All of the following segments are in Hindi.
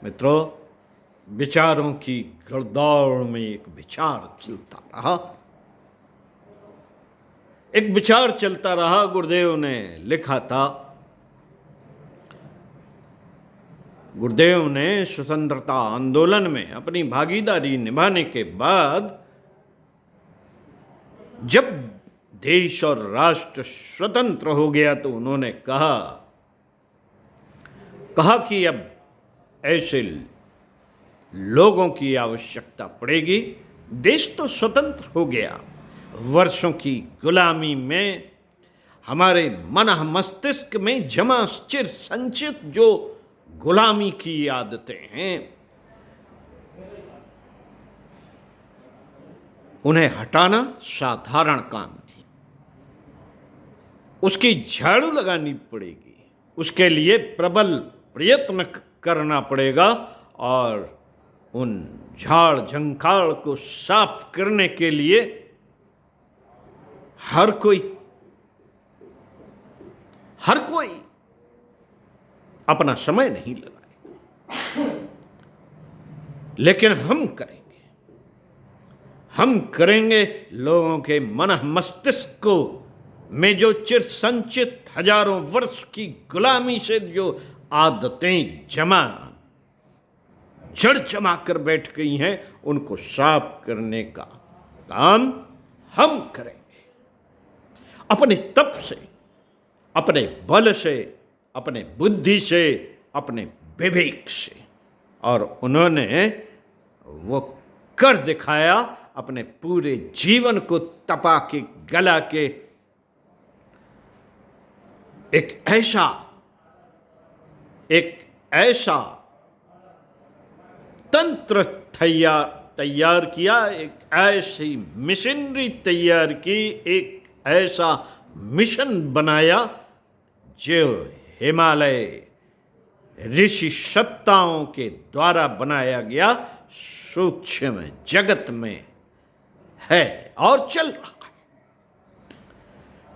मित्रों, विचारों की घड़दौड़ में एक विचार चलता रहा। एक विचार चलता रहा। गुरुदेव ने लिखा था, गुरुदेव ने स्वतंत्रता आंदोलन में अपनी भागीदारी निभाने के बाद जब देश और राष्ट्र स्वतंत्र हो गया तो उन्होंने कहा कि अब ऐसे लोगों की आवश्यकता पड़ेगी। देश तो स्वतंत्र हो गया, वर्षों की गुलामी में हमारे मन मस्तिष्क में जमा चिर संचित जो गुलामी की आदतें हैं, उन्हें हटाना साधारण काम नहीं, उसकी झाड़ू लगानी पड़ेगी। उसके लिए प्रबल प्रयत्न करना पड़ेगा और उन झाड़ झंखाड़ को साफ करने के लिए हर कोई अपना समय नहीं लगाएगा, लेकिन हम करेंगे लोगों के मन मस्तिष्क में जो चिर संचित हजारों वर्ष की गुलामी से जो आदतें जड़ जमा कर बैठ गई हैं, उनको साफ करने का काम हम करेंगे। अपने तप से, अपने बल से, अपने बुद्धि से, अपने विवेक से। और उन्होंने वो कर दिखाया, अपने पूरे जीवन को तपा के गला के एक ऐसा तंत्र तैयार किया, एक ऐसी मिशनरी तैयार की, एक ऐसा मिशन बनाया जो हिमालय ऋषि सत्ताओं के द्वारा बनाया गया सूक्ष्म जगत में है और चल रहा है।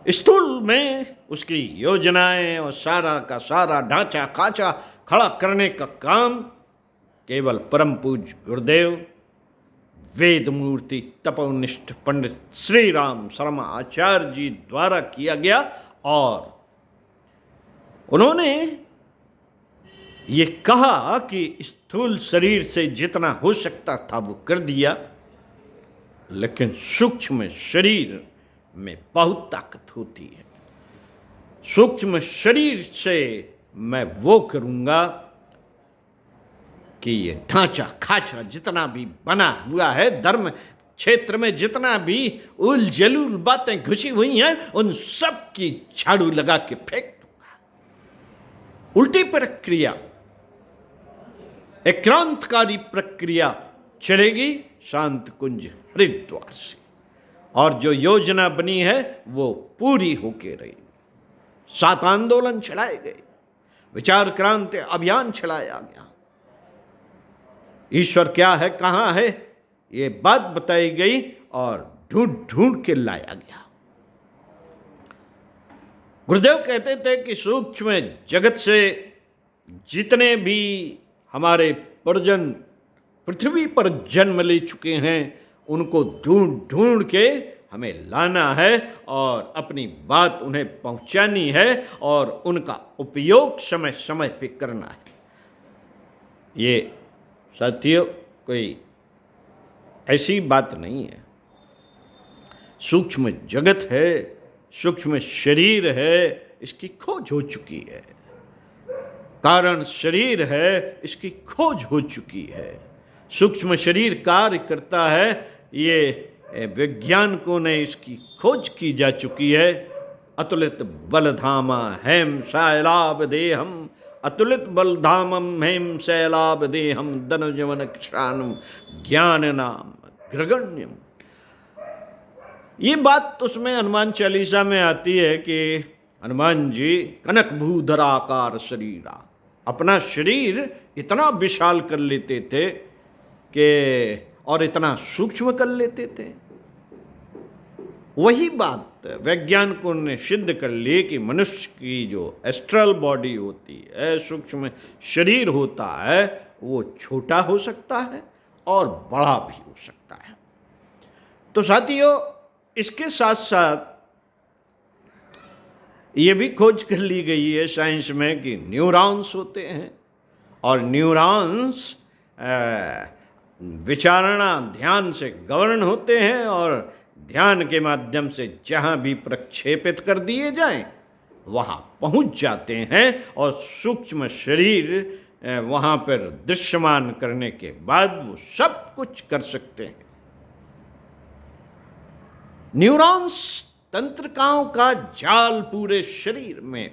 स्थूल में उसकी योजनाएं और सारा का सारा ढांचा खांचा खड़ा करने का काम केवल परम पूज्य गुरुदेव वेद मूर्ति तपोनिष्ठ पंडित श्री राम शर्मा आचार्य जी द्वारा किया गया। और उन्होंने ये कहा कि स्थूल शरीर से जितना हो सकता था वो कर दिया, लेकिन सूक्ष्म शरीर में बहुत ताकत होती है। सूक्ष्म शरीर से मैं वो करूंगा कि ये ढांचा खाचा जितना भी बना हुआ है, धर्म क्षेत्र में जितना भी उल जलूल बातें घुसी हुई हैं, उन सब की झाड़ू लगा के फेंक दूंगा। उल्टी प्रक्रिया, एक क्रांतिकारी प्रक्रिया चलेगी शांत कुंज हरिद्वार से, और जो योजना बनी है वो पूरी होके रही। 7 आंदोलन चलाए गए, विचार क्रांति अभियान चलाया गया। ईश्वर क्या है, कहां है, ये बात बताई गई और ढूंढ के लाया गया। गुरुदेव कहते थे कि सूक्ष्म जगत से जितने भी हमारे परिजन पृथ्वी पर जन्म ले चुके हैं, उनको ढूंढ के हमें लाना है और अपनी बात उन्हें पहुंचानी है और उनका उपयोग समय समय पे करना है। ये साथियों कोई ऐसी बात नहीं है। सूक्ष्म जगत है, सूक्ष्म शरीर है, इसकी खोज हो चुकी है। कारण शरीर है, इसकी खोज हो चुकी है। सूक्ष्म शरीर कार्य करता है, ये वैज्ञानिकों ने इसकी खोज की जा चुकी है। अतुलित बलधामा हेम शैलाभ देहम, अतुलित बलधामम हेम शैलाभ देहम, धनुजवन क्षाणम ज्ञान नाम ग्रगण्यम। ये बात उसमें हनुमान चालीसा में आती है कि हनुमान जी कनक भूधराकार शरीरा, अपना शरीर इतना विशाल कर लेते थे कि और इतना सूक्ष्म कर लेते थे। वही बात वैज्ञानिकों ने सिद्ध कर लिए कि मनुष्य की जो एस्ट्रल बॉडी होती है, सूक्ष्म शरीर होता है, वो छोटा हो सकता है और बड़ा भी हो सकता है। तो साथियों, इसके साथ साथ ये भी खोज कर ली गई है साइंस में कि न्यूरॉन्स होते हैं और न्यूरॉन्स विचारणा ध्यान से गवर्न होते हैं और ध्यान के माध्यम से जहाँ भी प्रक्षेपित कर दिए जाएं वहाँ पहुँच जाते हैं और सूक्ष्म शरीर वहाँ पर दृश्यमान करने के बाद वो सब कुछ कर सकते हैं। न्यूरॉन्स तंत्रिकाओं का जाल पूरे शरीर में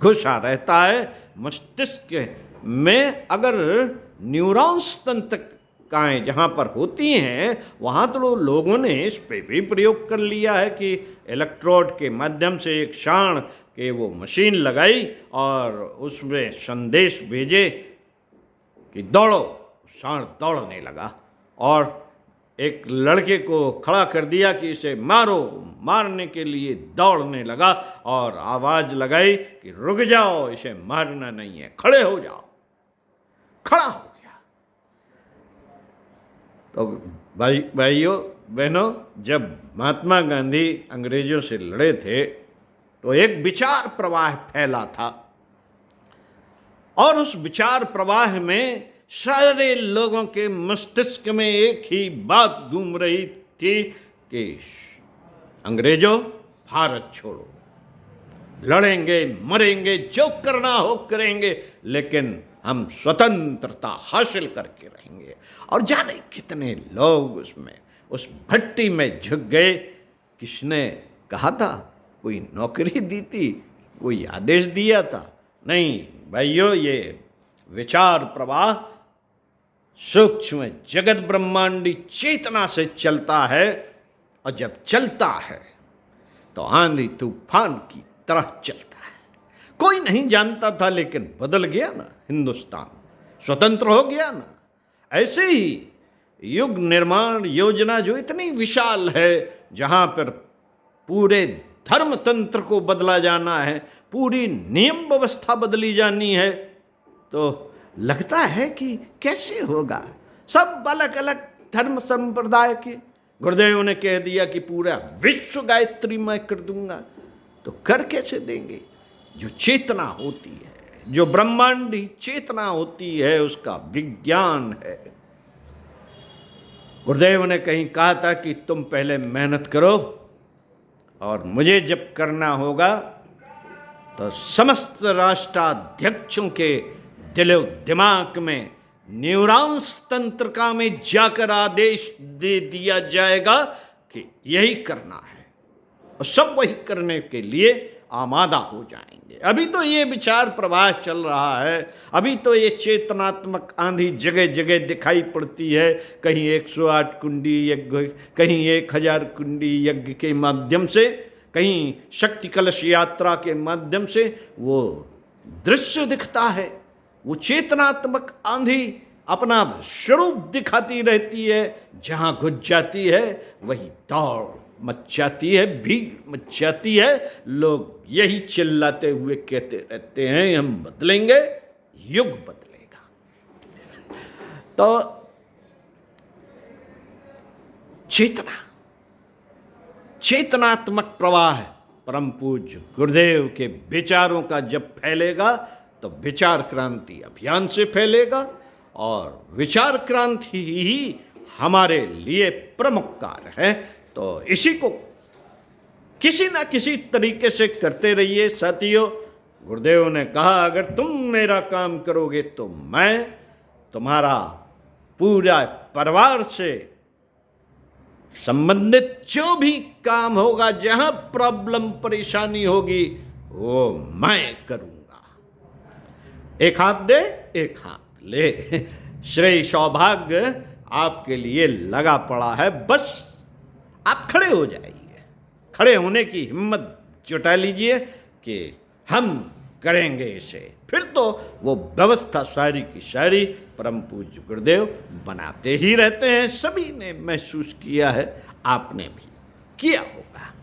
घुसा रहता है। मस्तिष्क में अगर न्यूरॉन्स तंत्रिकाएं जहाँ पर होती हैं वहाँ तो लोगों ने इस पे भी प्रयोग कर लिया है कि इलेक्ट्रोड के माध्यम से एक क्षण के वो मशीन लगाई और उसमें संदेश भेजे कि दौड़ो, क्षण दौड़ने लगा और एक लड़के को खड़ा कर दिया कि इसे मारो, मारने के लिए दौड़ने लगा और आवाज़ लगाई कि रुक जाओ, इसे मारना नहीं है, खड़े हो जाओ, खड़ा हो गया। तो भाइयों बहनों, जब महात्मा गांधी अंग्रेजों से लड़े थे तो एक विचार प्रवाह फैला था और उस विचार प्रवाह में सारे लोगों के मस्तिष्क में एक ही बात घूम रही थी कि अंग्रेजों, भारत छोड़ो, लड़ेंगे, मरेंगे, जो करना हो करेंगे, लेकिन हम स्वतंत्रता हासिल करके रहेंगे। और जाने कितने लोग उसमें उस भट्टी में झुक गए। किसने कहा था? कोई नौकरी दी थी, कोई आदेश दिया था? नहीं भाइयों, ये विचार प्रवाह सूक्ष्म जगत ब्रह्मांडी चेतना से चलता है और जब चलता है तो आंधी तूफान की तरह चलता है। कोई नहीं जानता था, लेकिन बदल गया ना हिंदुस्तान, स्वतंत्र हो गया ना। ऐसे ही युग निर्माण योजना जो इतनी विशाल है, जहाँ पर पूरे धर्म तंत्र को बदला जाना है, पूरी नियम व्यवस्था बदली जानी है, तो लगता है कि कैसे होगा। सब अलग अलग धर्म संप्रदाय के। गुरुदेव ने कह दिया कि पूरा विश्व गायत्री मैं कर दूंगा, तो कर कैसे देंगे? जो चेतना होती है, जो ब्रह्मांडी चेतना होती है, उसका विज्ञान है। गुरुदेव ने कहीं कहा था कि तुम पहले मेहनत करो और मुझे जब करना होगा तो समस्त राष्ट्राध्यक्षों के दिलो दिमाग में न्यूरॉन्स तंत्रिका में जाकर आदेश दे दिया जाएगा कि यही करना है और सब वही करने के लिए आमादा हो जाएंगे। अभी तो ये विचार प्रवाह चल रहा है, अभी तो ये चेतनात्मक आंधी जगह जगह दिखाई पड़ती है। कहीं 108 कुंडी यज्ञ, कहीं 1000 कुंडी यज्ञ के माध्यम से, कहीं शक्ति कलश यात्रा के माध्यम से वो दृश्य दिखता है। वो चेतनात्मक आंधी अपना स्वरूप दिखाती रहती है। जहाँ घुस जाती है वही दौड़ मच जाती है, भीड़ मच जाती है। लोग यही चिल्लाते हुए कहते रहते हैं, हम बदलेंगे, युग बदलेगा। तो चेतना, चेतनात्मक प्रवाह परम पूज्य गुरुदेव के विचारों का जब फैलेगा तो विचार क्रांति अभियान से फैलेगा और विचार क्रांति ही हमारे लिए प्रमुख कार्य है। तो इसी को किसी ना किसी तरीके से करते रहिए साथियों। गुरुदेव ने कहा, अगर तुम मेरा काम करोगे तो मैं तुम्हारा पूरा परिवार से संबंधित जो भी काम होगा, जहां प्रॉब्लम परेशानी होगी, वो मैं करूंगा। एक हाथ दे, एक हाथ ले। श्रेय सौभाग्य आपके लिए लगा पड़ा है, बस आप खड़े हो जाइए। खड़े होने की हिम्मत जुटा लीजिए कि हम करेंगे इसे। फिर तो वो व्यवस्था सारी की सारी परम पूज्य गुरुदेव बनाते ही रहते हैं। सभी ने महसूस किया है, आपने भी किया होगा।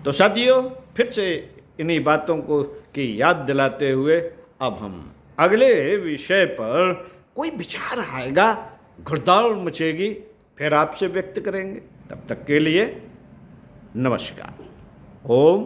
तो साथियों, फिर से इन्हीं बातों को की याद दिलाते हुए अब हम अगले विषय पर कोई विचार आएगा, घुड़दौड़ मचेगी, फिर आपसे व्यक्त करेंगे। तब तक के लिए नमस्कार। ओम